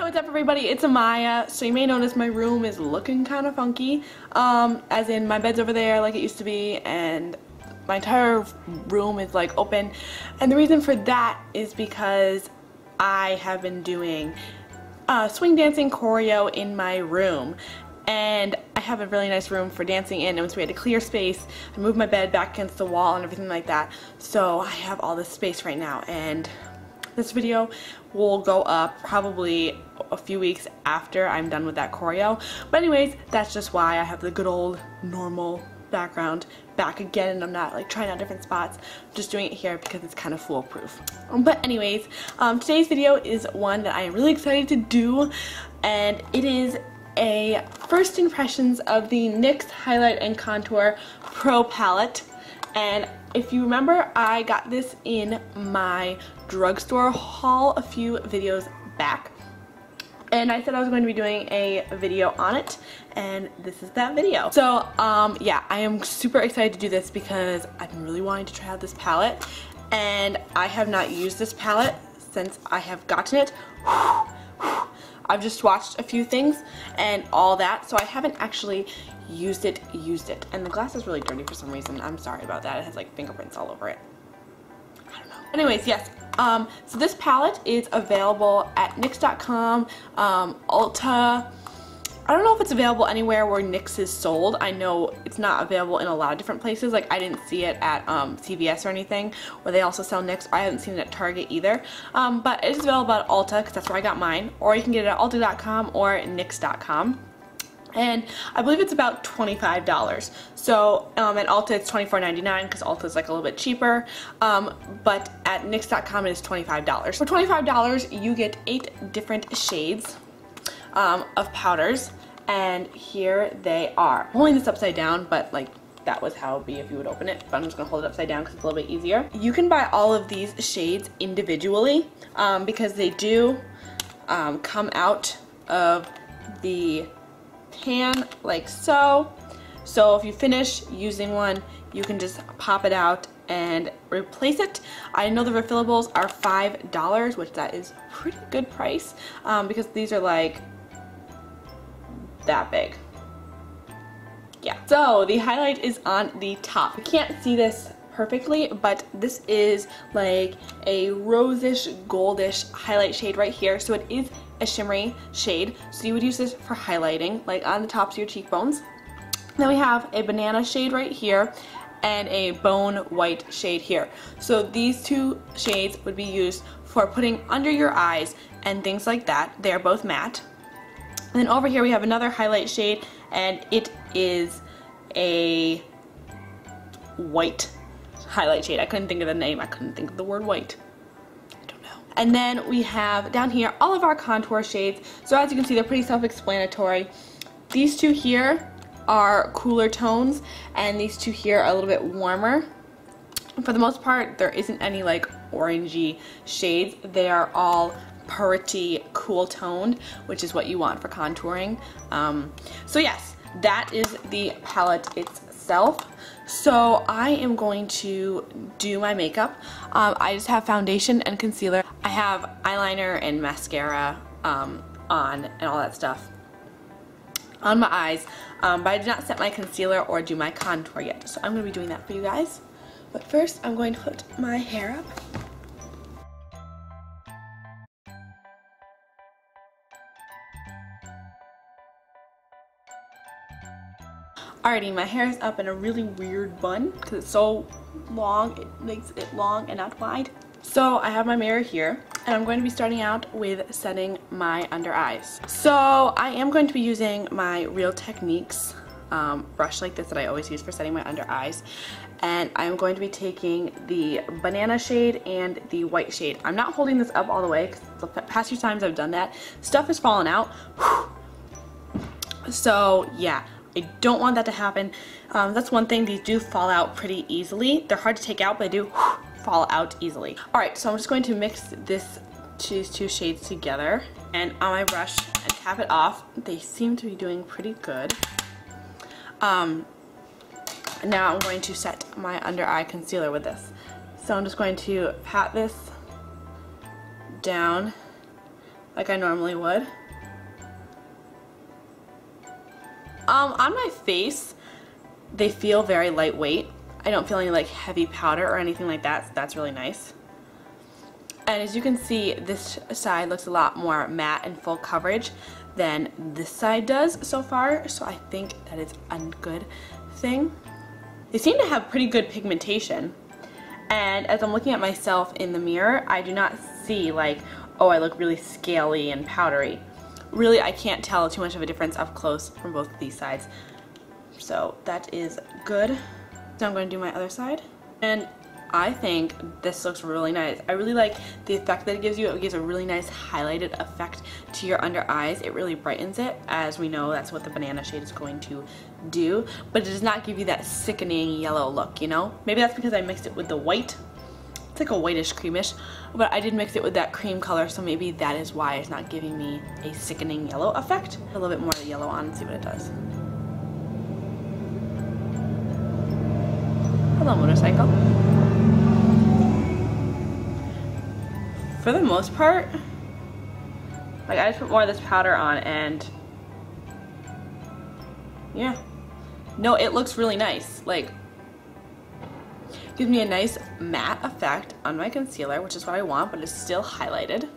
What's up everybody, it's Amaya. So you may notice my room is looking kind of funky, as in my bed's over there like it used to be and my entire room is like open, and the reason for that is because I have been doing swing dancing choreo in my room, and I have a really nice room for dancing in, and once we had to clear space, I moved my bed back against the wall and everything like that, so I have all this space right now. And this video will go up probably a few weeks after I'm done with that choreo. But anyways, that's just why I have the good old normal background back again, and I'm not like trying out different spots. I'm just doing it here because it's kind of foolproof. But anyways, today's video is one that I am really excited to do, and it is a first impressions of the NYX Highlight and Contour Pro Palette. And if you remember, I got this in my drugstore haul a few videos back, and I said I was going to be doing a video on it, and this is that video. So yeah, I am super excited to do this because I've been really wanting to try out this palette, and I have not used this palette since I have gotten it. I've just swatched a few things and all that, so I haven't actually used it. And the glass is really dirty for some reason. I'm sorry about that. It has like fingerprints all over it. I don't know. Anyways, yes. So this palette is available at NYX.com, Ulta. I don't know if it's available anywhere where NYX is sold. I know it's not available in a lot of different places. Like I didn't see it at CVS or anything where they also sell NYX. I haven't seen it at Target either. But it is available at Ulta because that's where I got mine. Or you can get it at Ulta.com or NYX.com. And I believe it's about $25. So at Ulta it's $24.99 because Ulta is like a little bit cheaper. But at NYX.com it is $25. For $25 you get 8 different shades of powders, and here they are. I'm holding this upside down, but like that was how it would be if you would open it, but I'm just gonna hold it upside down because it's a little bit easier. You can buy all of these shades individually because they do come out of the pan like so. So if you finish using one, you can just pop it out and replace it. I know the refillables are $5, which that is pretty good price because these are like that big. Yeah. So the highlight is on the top. You can't see this perfectly, but this is like a rosish goldish highlight shade right here. So it is a shimmery shade, so you would use this for highlighting like on the tops of your cheekbones. Then we have a banana shade right here and a bone white shade here. So these two shades would be used for putting under your eyes and things like that. They are both matte. And then over here we have another highlight shade, and it is a white highlight shade. I couldn't think of the name. I couldn't think of the word white. I don't know. And then we have down here all of our contour shades. So as you can see, they're pretty self-explanatory. These two here are cooler tones, and these two here are a little bit warmer. For the most part, there isn't any like orangey shades. They are all pretty cool toned, which is what you want for contouring. So yes, that is the palette itself. So I am going to do my makeup. I just have foundation and concealer. I have eyeliner and mascara on and all that stuff on my eyes, but I did not set my concealer or do my contour yet, so I'm going to be doing that for you guys. But first I'm going to put my hair up. Alrighty, my hair is up in a really weird bun because it's so long, it makes it long and not wide. So I have my mirror here, and I'm going to be starting out with setting my under eyes. So I am going to be using my Real Techniques brush like this that I always use for setting my under eyes, and I'm going to be taking the banana shade and the white shade. I'm not holding this up all the way because the past few times I've done that, stuff has fallen out. So yeah, I don't want that to happen. That's one thing, these do fall out pretty easily. They're hard to take out, but they do fall out easily. Alright, so I'm just going to mix these two shades together and on my brush and tap it off. They seem to be doing pretty good. Now I'm going to set my under eye concealer with this. So I'm just going to pat this down like I normally would. On my face, they feel very lightweight. I don't feel any like heavy powder or anything like that, so that's really nice. And as you can see, this side looks a lot more matte and full coverage than this side does so far, so I think that is a good thing. They seem to have pretty good pigmentation, and as I'm looking at myself in the mirror, I do not see like, oh, I look really scaly and powdery. Really, I can't tell too much of a difference up close from both of these sides. So that is good. So I'm going to do my other side. And I think this looks really nice. I really like the effect that it gives you. It gives a really nice highlighted effect to your under eyes. It really brightens it. As we know, that's what the banana shade is going to do. But it does not give you that sickening yellow look, you know? Maybe that's because I mixed it with the white. It's like a whitish creamish, but I did mix it with that cream color, so maybe that is why it's not giving me a sickening yellow effect. A little bit more of the yellow on and see what it does. Hello, motorcycle. For the most part, like I just put more of this powder on and yeah. No, it looks really nice. Like, gives me a nice matte effect on my concealer, which is what I want, but it's still highlighted.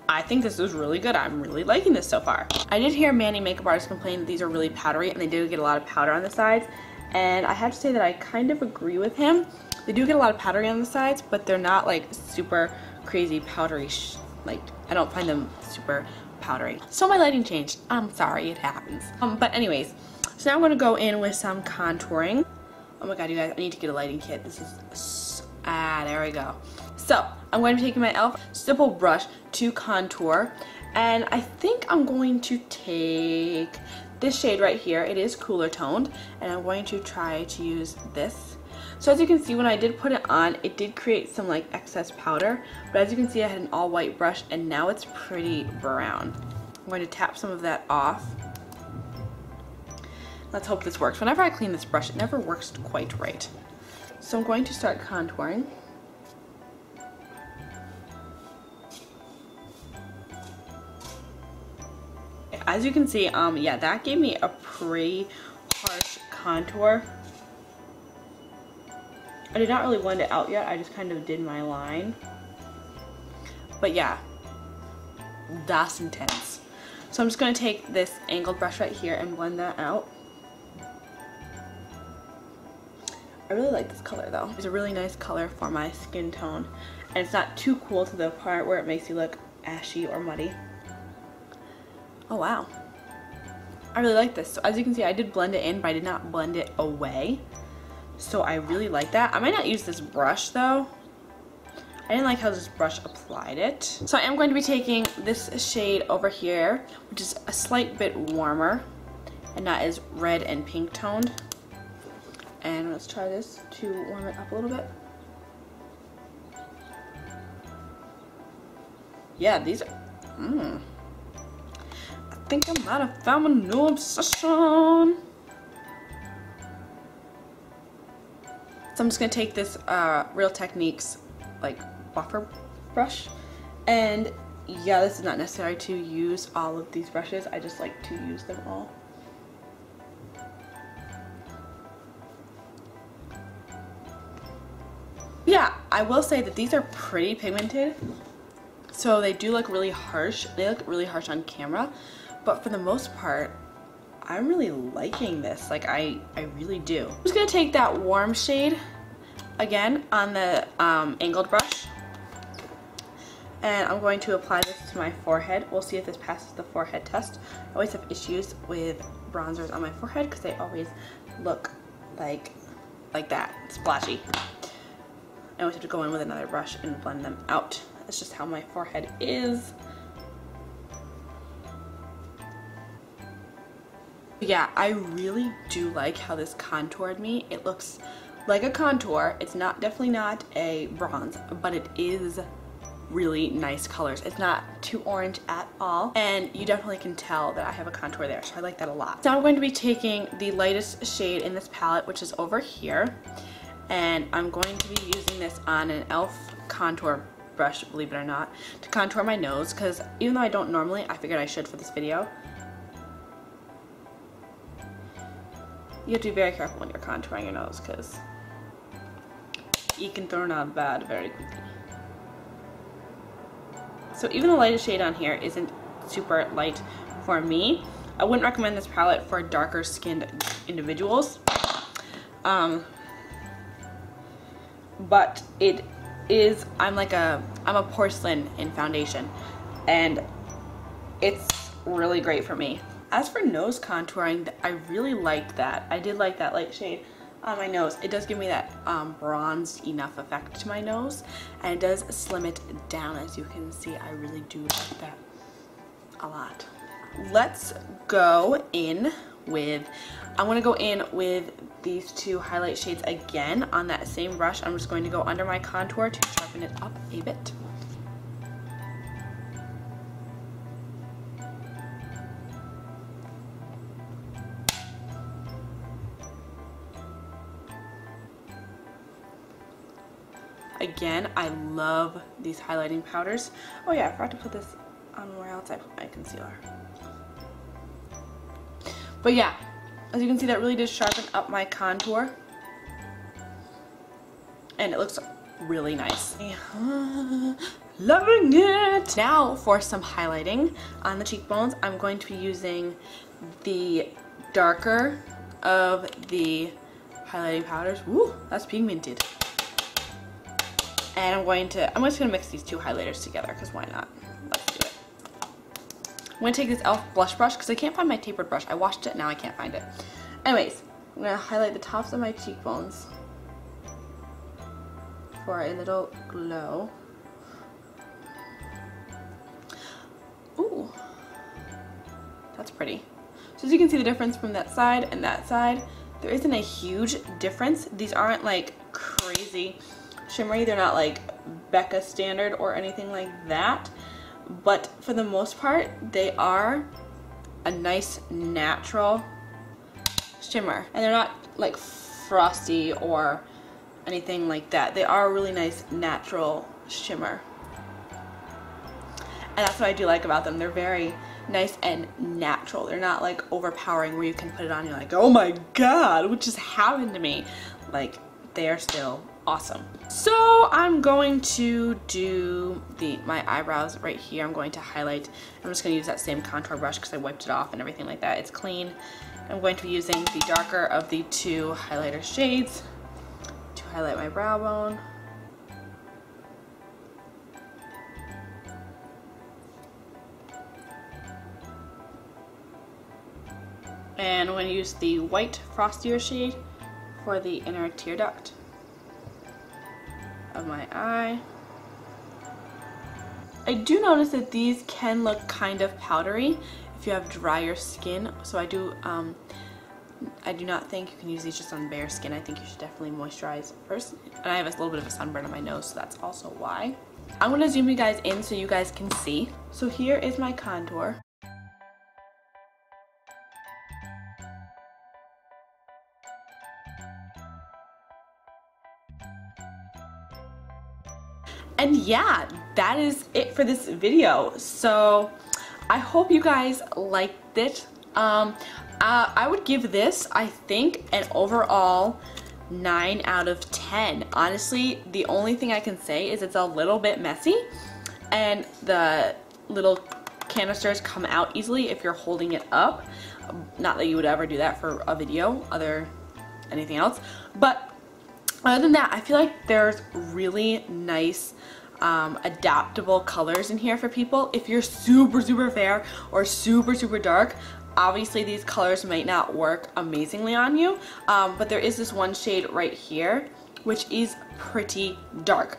I think this is really good. I'm really liking this so far. I did hear many makeup artists complain that these are really powdery, and they do get a lot of powder on the sides. And I have to say that I kind of agree with him. They do get a lot of powdery on the sides, but they're not like super crazy powdery. Like, I don't find them super powdery. So my lighting changed. I'm sorry, it happens. But anyways, so now I'm gonna go in with some contouring. Oh my god, you guys, I need to get a lighting kit. This is, there we go. So, I'm going to be taking my e.l.f. stipple brush to contour, and I think I'm going to take this shade right here. It is cooler toned, and I'm going to try to use this. So as you can see, when I did put it on, it did create some like excess powder, but as you can see, I had an all white brush, and now it's pretty brown. I'm going to tap some of that off. Let's hope this works. Whenever I clean this brush, it never works quite right. So I'm going to start contouring. As you can see, yeah, that gave me a pretty harsh contour. I did not really blend it out yet. I just kind of did my line. But yeah, that's intense. So I'm just going to take this angled brush right here and blend that out. I really like this color though. It's a really nice color for my skin tone, and it's not too cool to the part where it makes you look ashy or muddy. Oh wow, I really like this. So as you can see, I did blend it in, but I did not blend it away. So I really like that. I might not use this brush though. I didn't like how this brush applied it. So I am going to be taking this shade over here, which is a slight bit warmer and not as red and pink toned. And let's try this to warm it up a little bit. Yeah, these are, I think I might have found a new obsession. So I'm just gonna take this Real Techniques like buffer brush, and yeah, this is not necessary to use all of these brushes. I just like to use them all. Yeah, I will say that these are pretty pigmented, so they do look really harsh. They look really harsh on camera, but for the most part, I'm really liking this. Like, I really do. I'm just gonna take that warm shade again on the angled brush, and I'm going to apply this to my forehead. We'll see if this passes the forehead test. I always have issues with bronzers on my forehead because they always look like that, splotchy. I always have to go in with another brush and blend them out. That's just how my forehead is. Yeah, I really do like how this contoured me. It looks like a contour. It's not, definitely not a bronze, but it is really nice colors. It's not too orange at all, and you definitely can tell that I have a contour there, so I like that a lot. Now I'm going to be taking the lightest shade in this palette, which is over here, and I'm going to be using this on an e.l.f. contour brush, believe it or not, to contour my nose, because even though I don't normally, I figured I should for this video. You have to be very careful when you're contouring your nose, because you can turn out bad very quickly. So even the lightest shade on here isn't super light for me. I wouldn't recommend this palette for darker skinned individuals. But it is, I'm a porcelain in foundation, and it's really great for me. As for nose contouring, I really liked that. I did like that light shade on my nose. It does give me that bronzed enough effect to my nose, and it does slim it down. As you can see, I really do like that a lot. Let's go in with, I'm going to go in with these two highlight shades again on that same brush. I'm just going to go under my contour to sharpen it up a bit. Again, I love these highlighting powders. Oh yeah, I forgot to put this on where else I put my concealer. But yeah, as you can see, that really did sharpen up my contour, and it looks really nice. Loving it! Now for some highlighting on the cheekbones, I'm going to be using the darker of the highlighting powders. Woo, that's pigmented. And I'm just gonna mix these two highlighters together, because why not? Let's do it. I'm gonna take this e.l.f. blush brush, because I can't find my tapered brush. I washed it, now I can't find it. Anyways, I'm gonna highlight the tops of my cheekbones for a little glow. Ooh, that's pretty. So as you can see the difference from that side and that side, there isn't a huge difference. These aren't like crazy shimmery, they're not like Becca standard or anything like that, but for the most part they are a nice natural shimmer, and they're not like frosty or anything like that. They are a really nice natural shimmer, and that's what I do like about them. They're very nice and natural. They're not like overpowering where you can put it on and you're like, oh my god, what just happened to me? Like, they are still awesome. So I'm going to do my eyebrows right here. I'm going to highlight. I'm just going to use that same contour brush because I wiped it off and everything like that. It's clean. I'm going to be using the darker of the two highlighter shades to highlight my brow bone. And I'm going to use the white frostier shade for the inner tear duct of my eye. I do notice that these can look kind of powdery if you have drier skin, so I do not think you can use these just on bare skin. I think you should definitely moisturize first. And I have a little bit of a sunburn on my nose, so that's also why. I'm going to zoom you guys in so you guys can see. So here is my contour. And yeah, that is it for this video. So I hope you guys liked it. I would give this, I think, an overall 9 out of 10. Honestly, the only thing I can say is it's a little bit messy, and the little canisters come out easily if you're holding it up. Not that you would ever do that for a video, anything else, but other than that, I feel like there's really nice adaptable colors in here for people. If you're super fair or super dark, obviously these colors might not work amazingly on you, but there is this one shade right here which is pretty dark,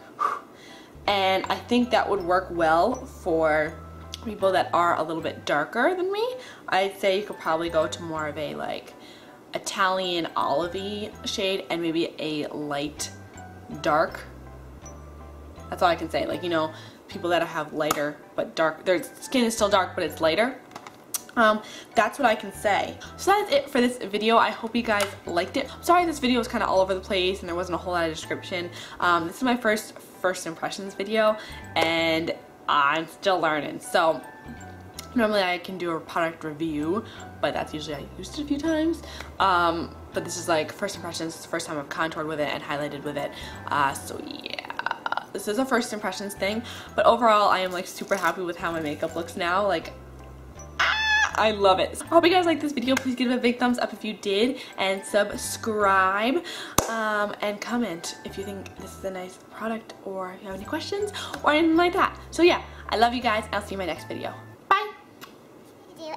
and I think that would work well for people that are a little bit darker than me. I'd say you could probably go to more of a like Italian olivey shade and maybe a light dark. That's all I can say. Like, you know, people that have lighter but dark, their skin is still dark but it's lighter. That's what I can say. So that's it for this video. I hope you guys liked it. Sorry this video was kind of all over the place and there wasn't a whole lot of description. This is my first first impressions video, and I'm still learning. So normally I can do a product review, but that's usually I used it a few times. But this is like first impressions. It's the first time I've contoured with it and highlighted with it. So yeah, this is a first impressions thing. But overall, I am like super happy with how my makeup looks now. Like, I love it. So I hope you guys liked this video. Please give it a big thumbs up if you did, and subscribe, and comment if you think this is a nice product, or if you have any questions or anything like that. So yeah, I love you guys. I'll see you in my next video. Bye.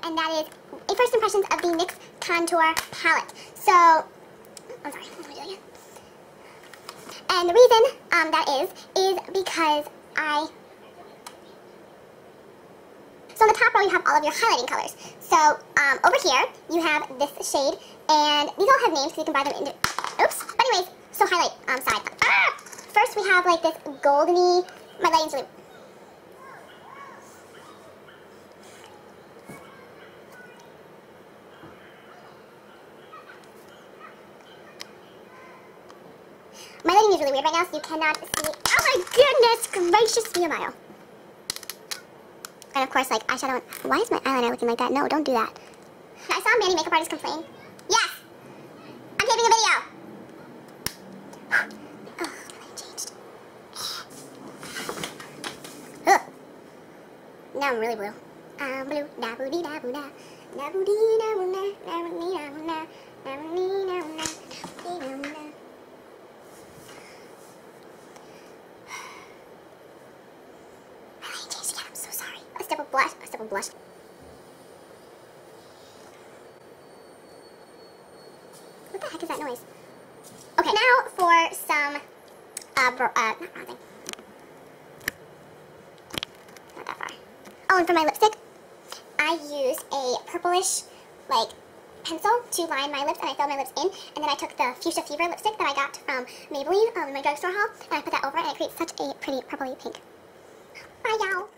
And that is a first impressions of the NYX contour palette. So, I'm sorry, let me do it again. And the reason that is because so on the top row you have all of your highlighting colors. So over here you have this shade, and these all have names so you can buy them into, oops. But anyways, so highlight side. First we have like this goldeny, my lighting's really, my lighting is really weird right now, so you cannot see. Oh my goodness gracious me, Amaya. And of course, like eyeshadow. Why is my eyeliner looking like that? No, don't do that. I saw many makeup artists complain. Yes! I'm taping a video! Oh, my lighting changed. Ugh. Now I'm really blue. I'm blue. Da boo dee da boo da. Da boo dee da boo da. Da boo dee da boo da. Da boo dee da boo da. Da boo dee da boo da. A step of blush. What the heck is that noise? Okay, now for some, not bronzing. Not that far. Oh, and for my lipstick, I use a purplish, like, pencil to line my lips, and I filled my lips in, and then I took the Fuchsia Fever lipstick that I got from Maybelline in my drugstore haul, and I put that over, and it creates such a pretty purpley pink. Bye, y'all.